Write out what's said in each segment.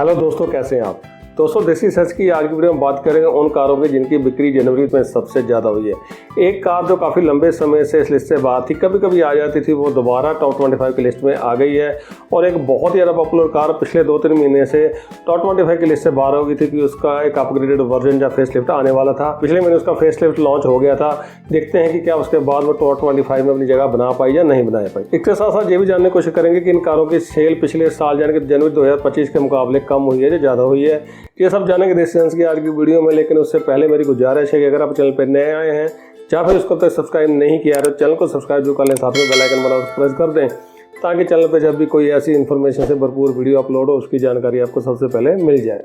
Hello दोस्तों, कैसे हैं आप। दोस्तों, देसी सर्च की आज की वीडियो में बात करेंगे उन कारों की जिनकी बिक्री जनवरी में सबसे ज़्यादा हुई है। एक कार जो काफ़ी लंबे समय से इस लिस्ट से बाहर थी, कभी कभी आ जाती थी, वो दोबारा टॉप 25 की लिस्ट में आ गई है। और एक बहुत ही ज़्यादा पॉपुलर कार पिछले 2-3 महीने से टॉप 25 की लिस्ट से बाहर हो गई थी कि उसका एक अपग्रेडेड वर्जन या फेसलिफ्ट आने वाला था। पिछले महीने उसका फेसलिफ्ट लॉन्च हो गया था। देखते हैं कि क्या उसके बाद वो टॉप 25 में अपनी जगह बना पाई या नहीं बना पाई। इसके साथ साथ ये भी जानने की कोशिश करेंगे कि इन कारों की सेल पिछले साल यानी कि जनवरी 2025 के मुकाबले कम हुई है या ज़्यादा हुई है। ये सब जानेंगे देसी सर्च की आज की वीडियो में। लेकिन उससे पहले मेरी गुजारिश है कि अगर आप चैनल पर नए आए हैं या फिर उसको तक सब्सक्राइब नहीं किया है तो चैनल को सब्सक्राइब जो कर लें, साथ में बेल आइकन वाला प्रेस कर दें ताकि चैनल पे जब भी कोई ऐसी इन्फॉर्मेशन से भरपूर वीडियो अपलोड हो उसकी जानकारी आपको सबसे पहले मिल जाए।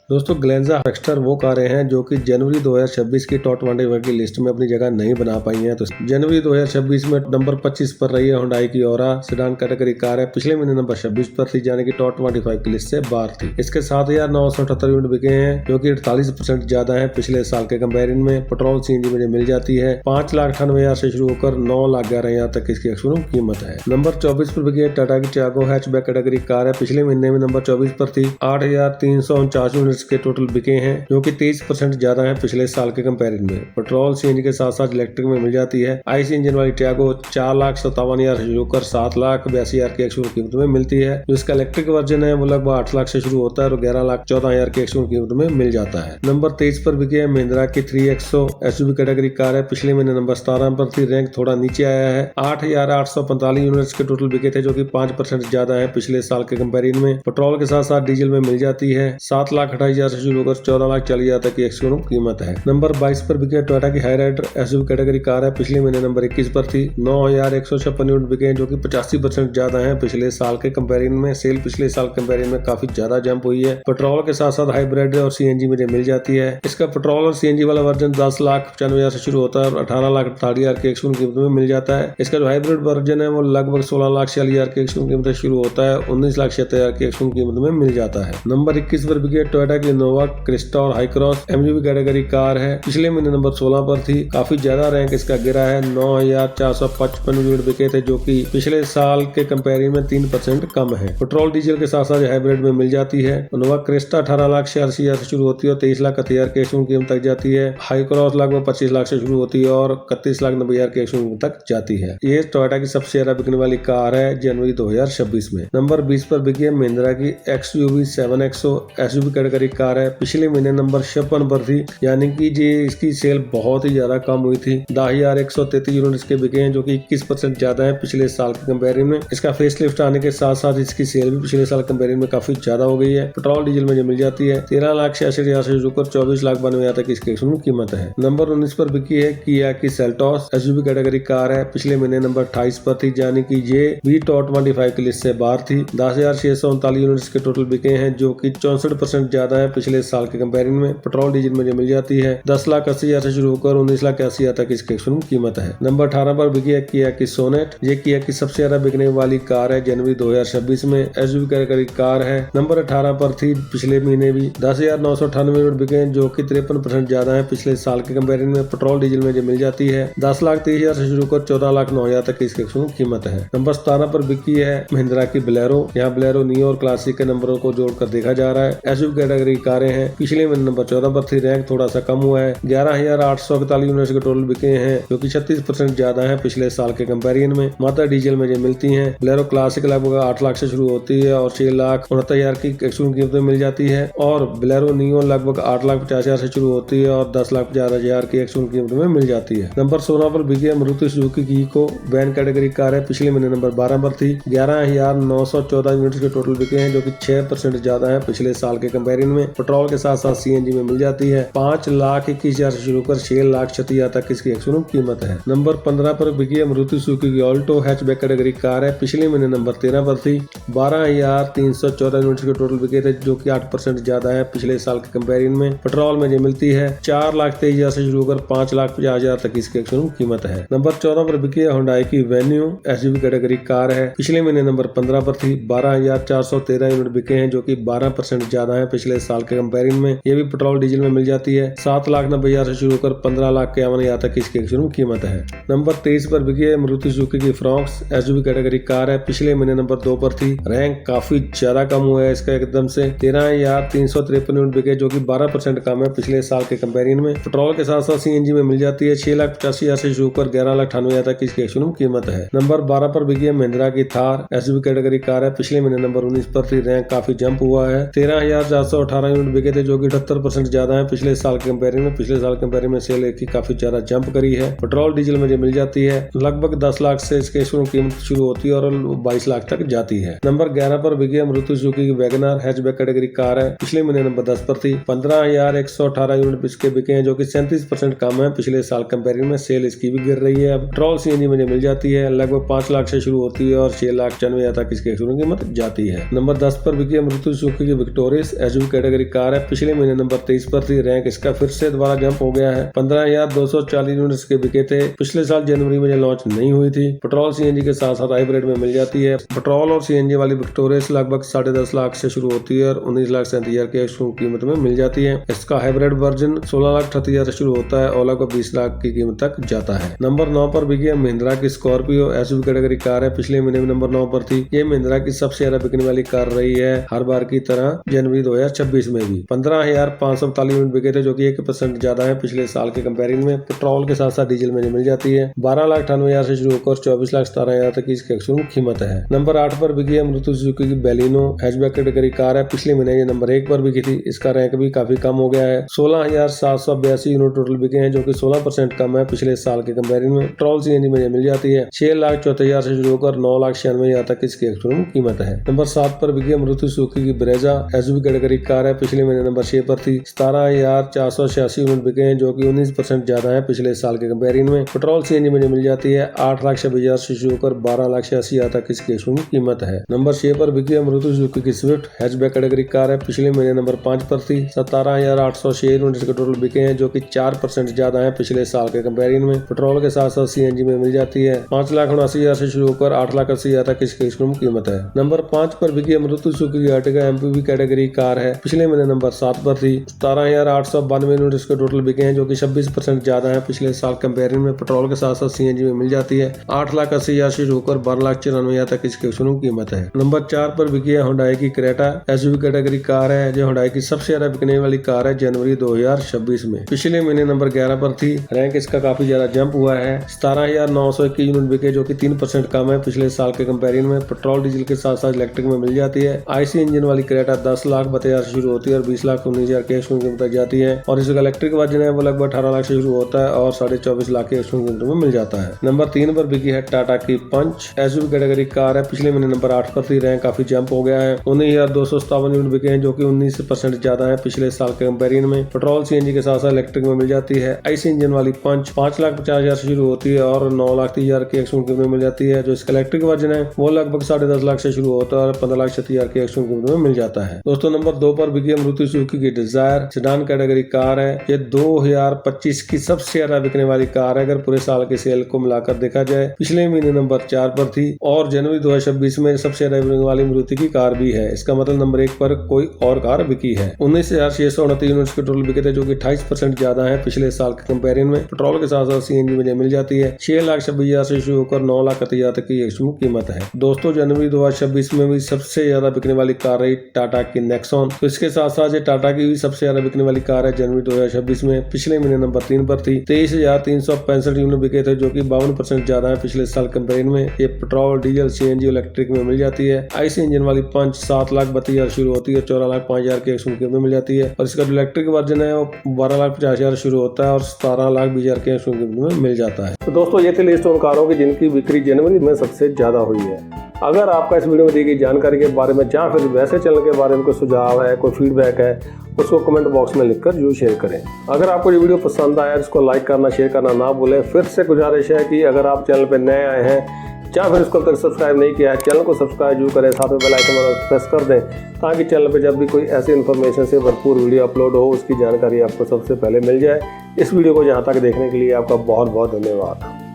दोस्तों, ग्लेंजा एक्स्टर वो कारें हैं जो कि जनवरी 2026 की टॉप 25 की लिस्ट में अपनी जगह नहीं बना पाई हैं। तो जनवरी 2026 में नंबर 25 पर रही है हुंडई की ओरा सेडान कैटेगरी कार है। पिछले महीने नंबर 26 पर थी, यानी कि टॉप 25 की लिस्ट से बाहर थी। इसके 7,978 यूनिट बिके हैं जो कि 48% ज्यादा है पिछले साल के कंपेरिजन में। पेट्रोल सीएनजी में मिल जाती है। 5,98,000 से शुरू होकर 9,11,000 तक इसकी शोरूम कीमत है। नंबर 24 पर बिकी है टाटा की टियागो हैचबैक कैटेगरी कार है। पिछले महीने में नंबर 24 पर थी। 8,349 यूनिट के टोटल बिके हैं जो कि 23% ज्यादा है पिछले साल के कंपैरिजन में। पेट्रोल सीएनजी के साथ साथ इलेक्ट्रिक में मिल जाती है। आईसी इंजन वाली टियागो 4,57,000 से शुरू होकर 7,82,000 की एक्सपोर्ट कीमत में मिलती है। जो इसका इलेक्ट्रिक वर्जन है वो लगभग 8 लाख से शुरू होता है और 11,14,000 की एक्सपोर्ट कीमत में मिल जाता है। नंबर 23 पर बिकी है महिंद्रा की 3XO एसयूवी कैटेगरी कार है। पिछले महीने नंबर 17 पर थी, रैंक थोड़ा नीचे आया है। 8,845 यूनिट्स के टोटल बिके थे जो कि 5% ज्यादा है पिछले साल के कंपैरिजन में। पेट्रोल के साथ साथ डीजल में मिल जाती है। 7,28,000 से शुरू होकर 14,40,000 तक की एक्सपोर्ट कीमत है। नंबर 22 पर बिके टोयोटा की हाईराइडर एसयूवी कैटेगरी कार है। पिछले महीने नंबर 21 पर थी। 9,156 यूनिट बिके जो कि 85% ज्यादा है पिछले साल के कंपैरिजन में। सेल पिछले साल कंपैरिजन में काफी ज्यादा जंप हुई है। पेट्रोल के साथ साथ हाइब्रिड और सीएनजी में मिल जाती है। इसका पेट्रोल और सीएनजी वाला वर्जन 10,95,000 से शुरू होता है और 18,48,000 की एक्सपोर्ट कीमत में मिल जाता है। इसका जो हाइब्रिड वर्जन है वो लगभग 16,46,000 की एक्सपोर्ट कीमत से शुरू होता है। 19,76,000 की एक्सपोर्ट कीमत में मिल जाता है। नंबर 21 पर बिकी टोयोटा की इनोवा क्रिस्टा और high cross MUV category car है। पिछले महीने नंबर 16 पर थी। काफी ज्यादा रैंक इसका गिरा है। 9,455 यूनिट बिके थे जो कि पिछले साल के कंपैरिजन में 3% कम है। पेट्रोल डीजल के साथ साथ हाइब्रिड में मिल जाती है। इनोवा क्रिस्टा 18,86,000 से शुरू होती है और 23,31,000 की एक्सपोर्ट कीमत तक जाती है। हाई क्रॉस लगभग 25 लाख से शुरू होती है और 31,90,000 की एक्सपोर्ट कीमत तक जाती है। ये टोयोटा की सबसे ज्यादा बिकने वाली कार है जनवरी 2026 में। नंबर 20 पर बिकी है महिंद्रा की XUV 7XO SUV category car है। पिछले महीने नंबर 56 पर थी, यानी कि ये इसकी सेल बहुत ही ज्यादा कम हुई थी। 10,133 यूनिट्स के बिके हैं जो कि 21% ज्यादा है पिछले साल के कंपैरिजन में। इसका फेसलिफ्ट आने के साथ साथ इसकी सेल भी पिछले साल कंपैरिजन में काफी ज्यादा हो गई है। पेट्रोल डीजल में मिल जाती है। 13,66,000 से शुरू कर 24,92,000 तक इसकी कीमत है। नंबर 19 पर बिकी है किया की सेल्टोस एसयूवी कैटेगरी कार है। पिछले महीने नंबर 28 पर थी, यानी कि ये भी टॉप 25 की लिस्ट से बाहर थी। 10,639 यूनिट्स के टोटल बिके हैं जो कि 64% ज्यादा है पिछले साल के कंपैरिजन में। पेट्रोल डीजल में मिल जाती है। 10,80,000 से शुरू होकर 19,81,000 तक इसकी कीमत है। नंबर 18 पर बिकी है किया की सोनेट। ये किया की सबसे ज्यादा बिकने वाली कार है जनवरी 2026 में। एसयूवी कैटेगरी कार है। नंबर 18 पर थी पिछले महीने भी। 10,998 यूनिट बिके जो कि 53% ज्यादा है पिछले साल के कंपैरिजन में। पेट्रोल डीजल में मिल जाती है। 10,30,000 से शुरू कर 14,09,000 तक इसकी कीमत है। नंबर 17 पर बिकी है महिंद्रा की बोलेरो। यहाँ बोलेरो नियो और क्लासिक के नंबरों को जोड़कर देखा जा रहा है। एसयूवी कैटेगरी कारें हैं। पिछले महीने नंबर 14 पर थी, रैंक थोड़ा सा कम हुआ है। 11,841 यूनिट्स के टोटल बिके हैं जो कि 36% ज्यादा है पिछले साल के कंपैरिजन में। मात्र डीजल में मिलती हैं। बोलेरो क्लासिक लगभग 8 लाख से शुरू होती है और 6,69,000 की एक्सपोर्ट कीमत में मिल जाती है। और बोलेरो नियो लगभग 8,50,000 से शुरू होती है और 10,50,000 की एक्सपोर्ट कीमत में मिल जाती है। नंबर 16 पर बिकी है मारुति सुजुकी की इको वैन कैटेगरी कार है। पिछले महीने नंबर 12 पर थी। 11,914 यूनिट्स के टोटल बिके हैं जो कि 6% ज्यादा है पिछले साल के कंपैरिजन में। पेट्रोल के साथ साथ सीएनजी में मिल जाती है। 5,21,000 से शुरू कर 6,36,000 तक इसकी एक्सपोर्ट कीमत है। नंबर 15 पर बिकी है मारुति सुजुकी की ऑल्टो हैचबैक कैटेगरी कार है। पिछले महीने नंबर 13 पर थी। 12,314 यूनिट्स के टोटल बिके थे जो कि 8% ज्यादा है पिछले साल के कंपैरिजन में। पेट्रोल में मिलती है। 4,23,000 से शुरू कर 5,50,000 तक इसकी एक्सपोर्ट कीमत है। नंबर 14 पर बिकी है हुंडई की वेन्यू एसयूवी कैटेगरी कार है। पिछले महीने नंबर 15 पर थी। 12,413 यूनिट बिके हैं जो कि 12% ज्यादा है पिछले पिछले साल के कंपेरिजन में। ये भी पेट्रोल डीजल में मिल जाती है 7,90,000 से शुरू होकर 15,51,000 तक इसकी शोरूम कीमत है। नंबर 23 पर बिकी है मारुति सुजुकी की फ्रॉक्स एसयूवी कैटेगरी कार है। पिछले महीने नंबर 2 पर थी। रैंक काफी ज्यादा कम हुआ है इसका एकदम से 13,353 यूनिट बिके, जो कि 12% कम है पिछले साल के कंपेरिजन में। पेट्रोल के साथ साथ सीएनजी में मिल जाती है 6,85,000 से शुरू होकर 11,98,000 तक इसकी शोरूम कीमत है। नंबर 12 पर बिकी है महिंद्रा की थार एसयूवी कैटेगरी कार है। पिछले महीने नंबर 19 पर थी। रैंक काफी जंप हुआ है 13,418 यूनिट बिके थे, जो कि 78% ज्यादा है पिछले साल के कंपेरिजन में। पिछले साल कंपेरिजन में सेल की काफी ज्यादा जंप करी है। पेट्रोल डीजल में मिल जाती है लगभग 10 लाख से इसके शोरूम कीमत शुरू होती है और 22 लाख तक जाती है। नंबर 11 पर बिकी है मारुति सुजुकी की वैगनर हैचबैक कैटेगरी कार है। पिछले महीने नंबर 10 पर थी। 15,118 यूनिट इसके बिके हैं, जो कि 37% कम है पिछले साल कंपेरिजन में। सेल इसकी भी गिर रही है। अब पेट्रोल सीएनजी में मिल जाती है लगभग 5 लाख से शुरू होती है और 6,95,000 तक इसके शोरूम कीमत जाती है। नंबर 10 पर बिकी है मारुति सुजुकी की विक्टोरियस एसयूवी कैटेगरी कार है। पिछले महीने नंबर 23 पर थी। रैंक इसका फिर से दोबारा जंप हो गया है 15,240 यूनिट के बिके थे। पिछले साल जनवरी में लॉन्च नहीं हुई थी। पेट्रोल सीएनजी के साथ साथ हाइब्रिड में मिल जाती है। पेट्रोल और सीएनजी वाली विक्टोरियस लगभग 10.5 लाख से शुरू होती है और 19,37,000 के कीमत में मिल जाती है। इसका हाइब्रिड वर्जन 16,38,000 से शुरू होता है और लगभग 20 लाख की कीमत तक जाता है। नंबर 9 पर बिकी है महिंद्रा की स्कॉर्पियो एसयूवी कैटेगरी कार है। पिछले महीने में नंबर 9 पर थी। ये महिंद्रा की सबसे ज्यादा बिकने वाली कार रही है हर बार की तरह जनवरी 2026 में भी 15,542 यूनिट बिके थे, जो कि 1% ज्यादा है पिछले साल के कंपेरिजन में। पेट्रोल के साथ साथ डीजल में मिल जाती है 12,98,000 से शुरू होकर 24,17,000 तक इसकी कीमत है। नंबर 8 पर बिकी है मारुति सुजुकी की बैलिनो हैचबैक कैटेगरी कार है। पिछले महीने ये नंबर 1 पर बिकी थी। इसका रैंक भी काफी कम हो गया है 16,782 यूनिट टोटल बिके हैं, जो कि 16% कम है पिछले साल के कंपेरिजन में। पेट्रोल सीएनजी में मिल जाती है 6,74,000 से शुरू होकर 9,96,000 तक इसकी कीमत है। नंबर 7 पर बिकी है मारुति सुजुकी की ब्रेजा एसयूवी कैटेगरी कार है। पिछले महीने नंबर 6 पर थी। 17,486 यूनिट बिके हैं, जो कि 19% ज्यादा है पिछले साल के कंपेरिजन में। पेट्रोल सीएनजी में मिल जाती है 8,26,000 से शुरू होकर 12,86,000 तक इसकी कीमत है। नंबर 6 पर बिकी है मारुति सुजुकी की स्विफ्ट हैचबैक कैटेगरी कार है। पिछले महीने नंबर 5 पर थी। 17,806 यूनिट के टोटल बिके हैं, जो कि 4% ज्यादा है पिछले साल के कंपेरिजन में। पेट्रोल के साथ साथ सीएनजी में मिल जाती है 5,79,000 से शुरू होकर 8,80,000 तक इसकी कीमत है। नंबर 5 पर बिकी है मारुति सुजुकी की अर्टिगा एमपीवी कैटेगरी कार है। पिछले महीने नंबर 7 पर थी। 17,892 यूनिट इसके टोटल बिके हैं, जो कि 26% ज्यादा है पिछले साल कंपेरिजन में। पेट्रोल के साथ साथ सीएनजी में मिल जाती है 8,80,000 से शुरू होकर 12,94,000 तक इसकी कीमत है। नंबर 4 पर बिकी है हुंडई की क्रेटा एसयूवी कैटेगरी कार है, जो हुंडई की सबसे ज्यादा बिकने वाली कार है जनवरी 2026 में। पिछले महीने नंबर 11 पर थी। रैंक इसका काफी ज्यादा जंप हुआ है 17,921 यूनिट बिके, जो कि 3% कम है पिछले साल के कंपेरिजन में। पेट्रोल डीजल के साथ साथ इलेक्ट्रिक में मिल जाती है। आईसी इंजन वाली क्रेटा 10,32,000 से शुरू होती है और 20,19,000 के कीमत तक जाती है और इसका इलेक्ट्रिक वर्जन है वो लगभग 18 लाख से शुरू होता है और 24.5 लाख के कीमत में मिल जाता है। नंबर 3 पर बिकी है टाटा की पंच एसयूवी कैटेगरी कार है। पिछले महीने नंबर 8 पर थी। रैंक काफी जंप हो गया है 19,257 यूनिट बिके हैं, जो कि 19% ज्यादा है पिछले साल के कंपेरिजन में। पेट्रोल सीएनजी के साथ साथ इलेक्ट्रिक में मिल जाती है। आईसी इंजन वाली पंच 5,50,000 से शुरू होती है और 9,30,000 की कीमत में मिल जाती है। जो इसका इलेक्ट्रिक वर्जन है वो लगभग 10.5 लाख से शुरू होता है और 15,36,000 की कीमत में मिल जाता है। दोस्तों नंबर 2 पर बिकी है मारुति सुजुकी की डिजायर सेडान कैटेगरी कार है। ये 2025 की सबसे ज्यादा बिकने वाली कार है अगर पूरे साल के सेल को मिलाकर देखा जाए। पिछले महीने नंबर 4 पर थी और जनवरी 2026 में सबसे ज्यादा बिकने वाली मारुति की कार भी है। इसका मतलब नंबर 1 पर कोई और कार बिकी है। 19,629 यूनिट के टोटल बिके थे, जो कि 28% ज्यादा है पिछले साल के कंपेरिजन में। पेट्रोल के साथ साथ सीएनजी में मिल जाती है 6,26,000 से शुरू होकर 9,31,000 तक की कीमत है। दोस्तों जनवरी 2026 में भी सबसे ज्यादा बिकने वाली कार रही टाटा की नेक्सॉन। तो इसके साथ साथ ये टाटा की भी सबसे ज्यादा बिकने वाली कार है जनवरी 2026 में। पिछले महीने नंबर 3 पर थी। 23,365 यूनिट बिके थे, जो कि 52% ज्यादा है पिछले साल कंपेरिजन में। ये पेट्रोल डीजल सीएनजी इलेक्ट्रिक में मिल जाती है। आईसी इंजन वाली पंच 7,32,000 शुरू होती है 14,05,000 की कीमत में मिल जाती है और इसका इलेक्ट्रिक वर्जन है वो 12,50,000 शुरू होता है और 17,20,000 की कीमत में मिल जाता है। तो दोस्तों ये थी लिस्ट उन कारों की जिनकी बिक्री जनवरी में सबसे ज्यादा हुई है। अगर आपका इस वीडियो में दी गई जानकारी के बारे में या फिर वैसे चैनल के बारे में कोई सुझाव है, कोई फीडबैक है, उसको कमेंट बॉक्स में लिखकर जरूर शेयर करें। अगर आपको ये वीडियो पसंद आया इसको लाइक करना, शेयर करना ना भूलें। फिर से गुजारिश है कि अगर आप चैनल पर नए आए हैं या फिर इसको अब तक सब्सक्राइब नहीं किया है, चैनल को सब्सक्राइब जरूर करें, साथ में बेल आइकन प्रेस कर दें ताकि चैनल पे जब भी कोई ऐसी इन्फॉर्मेशन से भरपूर वीडियो अपलोड हो उसकी जानकारी आपको सबसे पहले मिल जाए। इस वीडियो को यहाँ तक देखने के लिए आपका बहुत बहुत धन्यवाद।